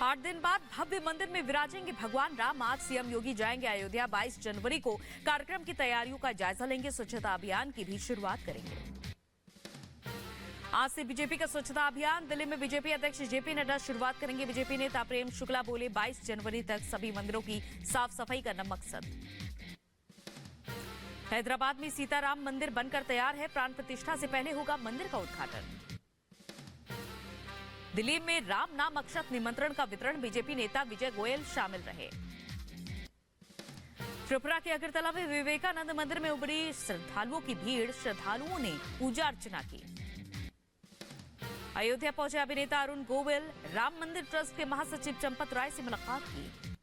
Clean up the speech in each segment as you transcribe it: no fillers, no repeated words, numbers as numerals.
8 दिन बाद भव्य मंदिर में विराजेंगे भगवान राम। आज सीएम योगी जाएंगे अयोध्या। 22 जनवरी को कार्यक्रम की तैयारियों का जायजा लेंगे। स्वच्छता अभियान की भी शुरुआत करेंगे। आज से बीजेपी का स्वच्छता अभियान। दिल्ली में बीजेपी अध्यक्ष जेपी नड्डा शुरुआत करेंगे। बीजेपी नेता प्रेम शुक्ला बोले, 22 जनवरी तक सभी मंदिरों की साफ सफाई करना मकसद। हैदराबाद में सीताराम मंदिर बनकर तैयार है। प्राण प्रतिष्ठा से पहले होगा मंदिर का उद्घाटन। दिल्ली में राम नाम अक्षत निमंत्रण का वितरण। बीजेपी नेता विजय गोयल शामिल रहे। त्रिपुरा के अगरतला में विवेकानंद मंदिर में उमड़ी श्रद्धालुओं की भीड़। श्रद्धालुओं ने पूजा अर्चना की। अयोध्या पहुंचे अभिनेता अरुण गोविल। राम मंदिर ट्रस्ट के महासचिव चंपत राय से मुलाकात की।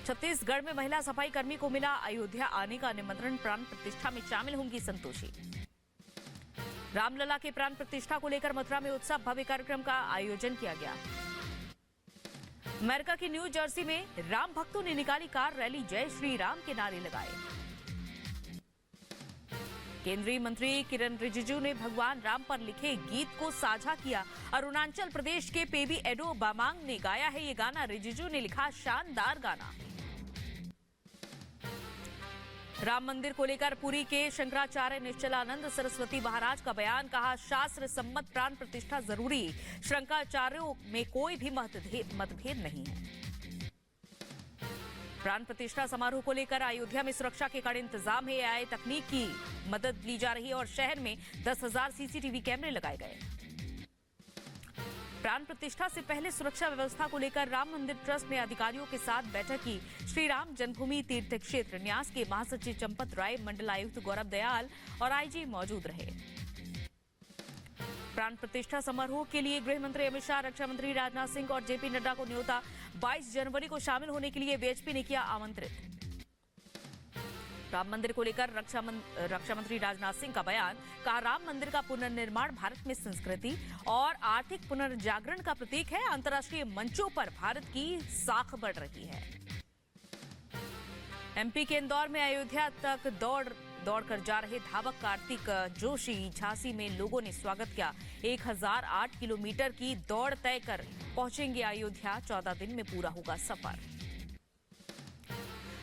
छत्तीसगढ़ में महिला सफाई कर्मी को मिला अयोध्या आने का निमंत्रण। प्राण प्रतिष्ठा में शामिल होंगी संतोषी। रामलला के प्राण प्रतिष्ठा को लेकर मथुरा में उत्सव। भव्य कार्यक्रम का आयोजन किया गया। अमेरिका की न्यू जर्सी में राम भक्तों ने निकाली कार रैली। जय श्री राम के नारे लगाए। केंद्रीय मंत्री किरण रिजिजू ने भगवान राम पर लिखे गीत को साझा किया। अरुणाचल प्रदेश के पेबी एडो बामांग ने गाया है ये गाना। रिजिजू ने लिखा शानदार गाना। राम मंदिर को लेकर पुरी के शंकराचार्य निश्चलानंद सरस्वती महाराज का बयान। कहा, शास्त्र सम्मत प्राण प्रतिष्ठा जरूरी। शंकराचार्यों में कोई भी मतभेद नहीं है। प्राण प्रतिष्ठा समारोह को लेकर अयोध्या में सुरक्षा के कड़े इंतजाम है। एआई तकनीक की मदद ली जा रही है और शहर में 10,000 सीसीटीवी कैमरे लगाए गए। प्राण प्रतिष्ठा से पहले सुरक्षा व्यवस्था को लेकर राम मंदिर ट्रस्ट ने अधिकारियों के साथ बैठक की। श्री राम जन्मभूमि तीर्थ क्षेत्र न्यास के महासचिव चंपत राय, मंडलायुक्त गौरव दयाल और आईजी मौजूद रहे। प्राण प्रतिष्ठा समारोह के लिए गृह मंत्री अमित शाह, रक्षा मंत्री राजनाथ सिंह और जेपी नड्डा को न्योता। 22 जनवरी को शामिल होने के लिए बीएचपी ने किया आमंत्रित। राम मंदिर को लेकर रक्षा मंत्री राजनाथ सिंह का बयान। कहा, राम मंदिर का पुनर्निर्माण भारत में संस्कृति और आर्थिक पुनर्जागरण का प्रतीक है। अंतर्राष्ट्रीय मंचों पर भारत की साख बढ़ रही है। एमपी के इंदौर में अयोध्या तक दौड़कर जा रहे धावक कार्तिक जोशी। झांसी में लोगों ने स्वागत किया। 1008 किलोमीटर की दौड़ तय कर पहुंचेंगे अयोध्या। 14 दिन में पूरा होगा सफर।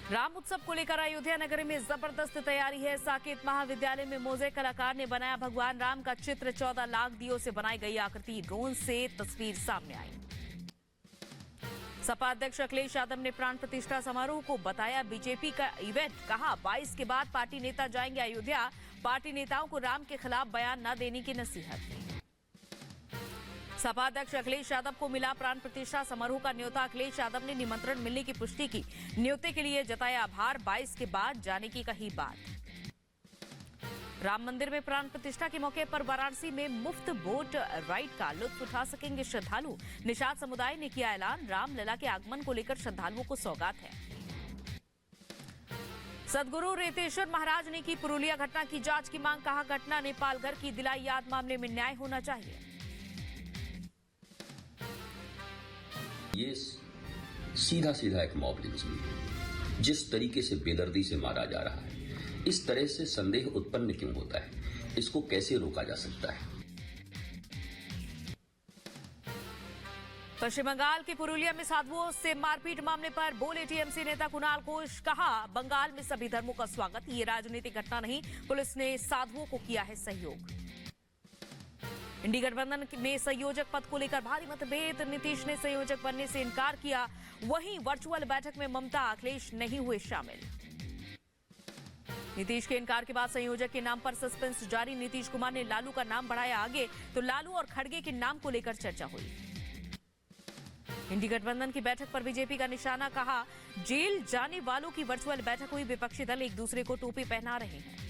राम उत्सव को लेकर अयोध्या नगर में जबरदस्त तैयारी है। साकेत महाविद्यालय में मोज़ेक कलाकार ने बनाया भगवान राम का चित्र। 14 लाख दियों से बनाई गई आकृति। ड्रोन से तस्वीर सामने आई। सपा अध्यक्ष अखिलेश यादव ने प्राण प्रतिष्ठा समारोह को बताया बीजेपी का इवेंट। कहा, 22 के बाद पार्टी नेता जाएंगे अयोध्या। पार्टी नेताओं को राम के खिलाफ बयान न देने की नसीहत। सपा अध्यक्ष अखिलेश यादव को मिला प्राण प्रतिष्ठा समारोह का न्योता। अखिलेश यादव ने निमंत्रण मिलने की पुष्टि की। न्योते के लिए जताया आभार। 22 के बाद जाने की कही बात। राम मंदिर में प्राण प्रतिष्ठा के मौके पर वाराणसी में मुफ्त बोट राइड का लुत्फ उठा सकेंगे श्रद्धालु। निषाद समुदाय ने किया ऐलान। रामलला के आगमन को लेकर श्रद्धालुओं को सौगात है। सदगुरु रेतेश्वर महाराज ने की पुरुलिया घटना की जांच की मांग। कहा, घटना नेपालगढ़ की दिलाई याद मामले में न्याय होना चाहिए। ये सीधा एक मॉबलिज्म है। जिस तरीके से बेदर्दी से मारा जा रहा है, इस तरह से संदेह उत्पन्न क्यों होता है? इसको कैसे रोका जा सकता है? पश्चिम बंगाल के पुरुलिया में साधुओं से मारपीट मामले पर बोले टीएमसी नेता कुणाल घोष। कहा, बंगाल में सभी धर्मों का स्वागत। ये राजनीतिक घटना नहीं। पुलिस ने साधुओं को किया है सहयोग। इंडी गठबंधन में संयोजक पद को लेकर भारी मतभेद। नीतीश ने संयोजक बनने से इनकार किया। वहीं वर्चुअल बैठक में ममता, अखिलेश नहीं हुए शामिल। नीतीश के इनकार के बाद संयोजक के नाम पर सस्पेंस जारी। नीतीश कुमार ने लालू का नाम बढ़ाया आगे, तो लालू और खड़गे के नाम को लेकर चर्चा हुई। इंडी गठबंधन की बैठक पर बीजेपी का निशाना। कहा, जेल जाने वालों की वर्चुअल बैठक हुई। विपक्षी दल एक दूसरे को टोपी पहना रहे हैं।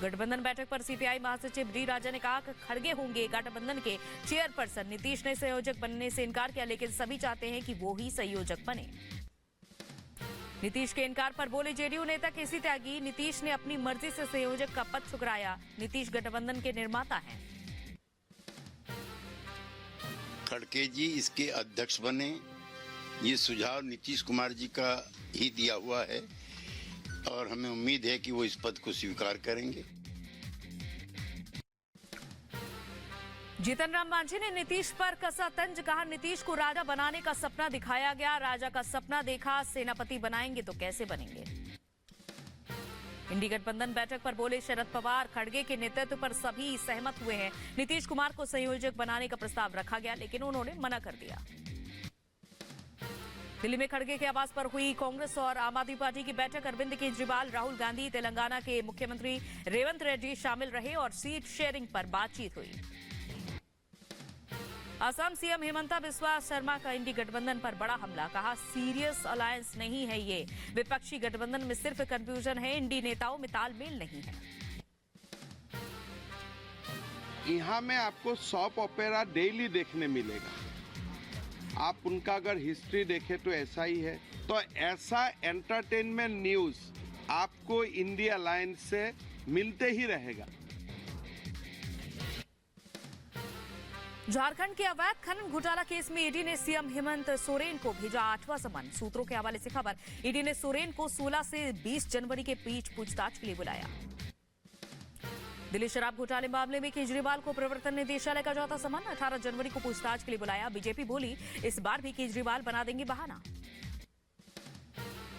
गठबंधन बैठक पर सीपीआई महासचिव डी राजा ने कहा कि खड़गे होंगे गठबंधन के चेयरपर्सन। नीतीश ने संयोजक बनने से इनकार किया, लेकिन सभी चाहते हैं कि वो ही संयोजक बने। नीतीश के इनकार पर बोले जेडीयू नेता केसी त्यागी। नीतीश ने अपनी मर्जी से संयोजक का पद ठुकराया। नीतीश गठबंधन के निर्माता हैं। खड़गे जी इसके अध्यक्ष बने, ये सुझाव नीतीश कुमार जी का ही दिया हुआ है और हमें उम्मीद है कि वो इस पद को स्वीकार करेंगे। जीतन राम मांझी ने नीतीश पर कसा तंज, कहा नीतीश को राजा बनाने का सपना दिखाया गया, राजा का सपना देखा, सेनापति बनाएंगे तो कैसे बनेंगे। इंडी गठबंधन बैठक पर बोले शरद पवार, खड़गे के नेतृत्व पर सभी सहमत हुए हैं, नीतीश कुमार को संयोजक बनाने का प्रस्ताव रखा गया लेकिन उन्होंने मना कर दिया। दिल्ली में खड़गे के आवास पर हुई कांग्रेस और आम आदमी पार्टी की बैठक, अरविंद केजरीवाल, राहुल गांधी, तेलंगाना के मुख्यमंत्री रेवंत रेड्डी शामिल रहे और सीट शेयरिंग पर बातचीत हुई। असम सीएम हिमंता बिस्वा शर्मा का इंडी गठबंधन पर बड़ा हमला, कहा सीरियस अलायंस नहीं है ये, विपक्षी गठबंधन में सिर्फ कंफ्यूजन है, इंडी नेताओं में तालमेल नहीं है। यहाँ में आपको सॉप ओपेरा डेली देखने मिलेगा, आप उनका अगर हिस्ट्री देखें तो ऐसा ही है। तो ऐसा एंटरटेनमेंट न्यूज आपको इंडिया अलायंस से मिलते ही रहेगा। झारखंड के अवैध खनन घोटाला केस में ईडी ने सीएम हेमंत सोरेन को भेजा 8वां समन। सूत्रों के हवाले से खबर, ईडी ने सोरेन को 16 से 20 जनवरी के बीच पूछताछ के लिए बुलाया। दिल्ली शराब घोटाले मामले में केजरीवाल को प्रवर्तन निदेशालय का 4था समन, 18 जनवरी को पूछताछ के लिए बुलाया। बीजेपी बोली इस बार भी केजरीवाल बना देंगे बहाना।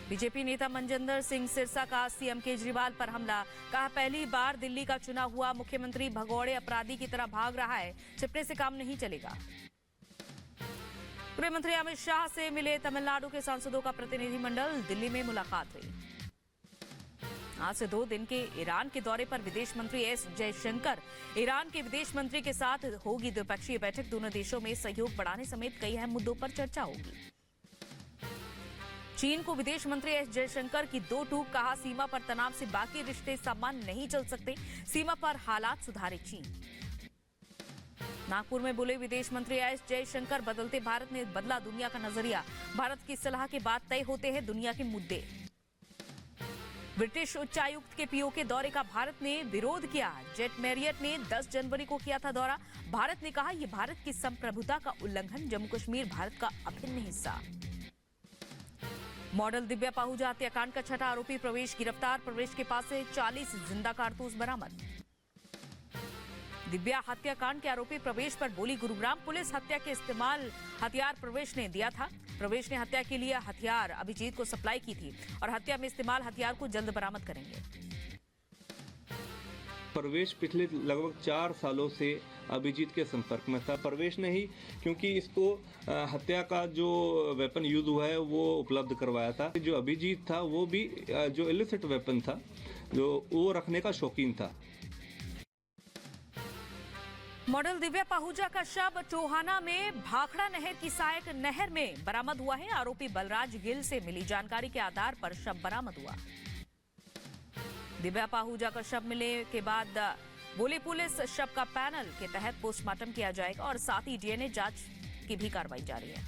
बीजेपी नेता मनजिंदर सिंह सिरसा का सीएम केजरीवाल पर हमला, कहा पहली बार दिल्ली का चुना हुआ मुख्यमंत्री भगौड़े अपराधी की तरह भाग रहा है, छिपने से काम नहीं चलेगा। गृह मंत्री अमित शाह से मिले तमिलनाडु के सांसदों का प्रतिनिधिमंडल, दिल्ली में मुलाकात हुई। आज से 2 दिन के ईरान के दौरे पर विदेश मंत्री एस जयशंकर, ईरान के विदेश मंत्री के साथ होगी द्विपक्षीय बैठक, दोनों देशों में सहयोग बढ़ाने समेत कई अहम मुद्दों पर चर्चा होगी। चीन को विदेश मंत्री एस जयशंकर की 2 टूक, कहा सीमा पर तनाव से बाकी रिश्ते सामान्य नहीं चल सकते, सीमा पर हालात सुधारे चीन। नागपुर में बोले विदेश मंत्री एस जयशंकर, बदलते भारत ने बदला दुनिया का नजरिया, भारत की सलाह के बाद तय होते हैं दुनिया के मुद्दे। ब्रिटिश उच्चायुक्त के पीओके दौरे का भारत ने विरोध किया, जेट मैरियट ने 10 जनवरी को किया था दौरा, भारत ने कहा यह भारत की संप्रभुता का उल्लंघन, जम्मू कश्मीर भारत का अभिन्न हिस्सा। मॉडल दिव्या पाहुजा हत्याकांड का 6ठा आरोपी प्रवेश गिरफ्तार, प्रवेश के पास से 40 जिंदा कारतूस बरामद। दिव्या हत्याकांड के आरोपी प्रवेश पर बोली गुरुग्राम पुलिस, हत्या के इस्तेमाल हथियार प्रवेश ने दिया था, प्रवेश ने हत्या के लिए हथियार अभिजीत को सप्लाई की थी और हत्या में इस्तेमाल हथियार को जल्द बरामद करेंगे। प्रवेश पिछले लगभग 4 सालों से अभिजीत के संपर्क में था, प्रवेश ने ही क्योंकि इसको हत्या का जो वेपन यूज हुआ है वो उपलब्ध करवाया था। जो अभिजीत था वो भी जो इलिसिट वेपन था जो वो रखने का शौकीन था। मॉडल दिव्या पाहुजा का शव टोहाना में भाखड़ा नहर की सहायक नहर में बरामद हुआ है, आरोपी बलराज गिल से मिली जानकारी के आधार पर शव बरामद हुआ। दिव्या पाहुजा का शव मिलने के बाद बोली पुलिस, शव का पैनल के तहत पोस्टमार्टम किया जाएगा और साथ ही डीएनए जांच की भी कार्रवाई जारी है।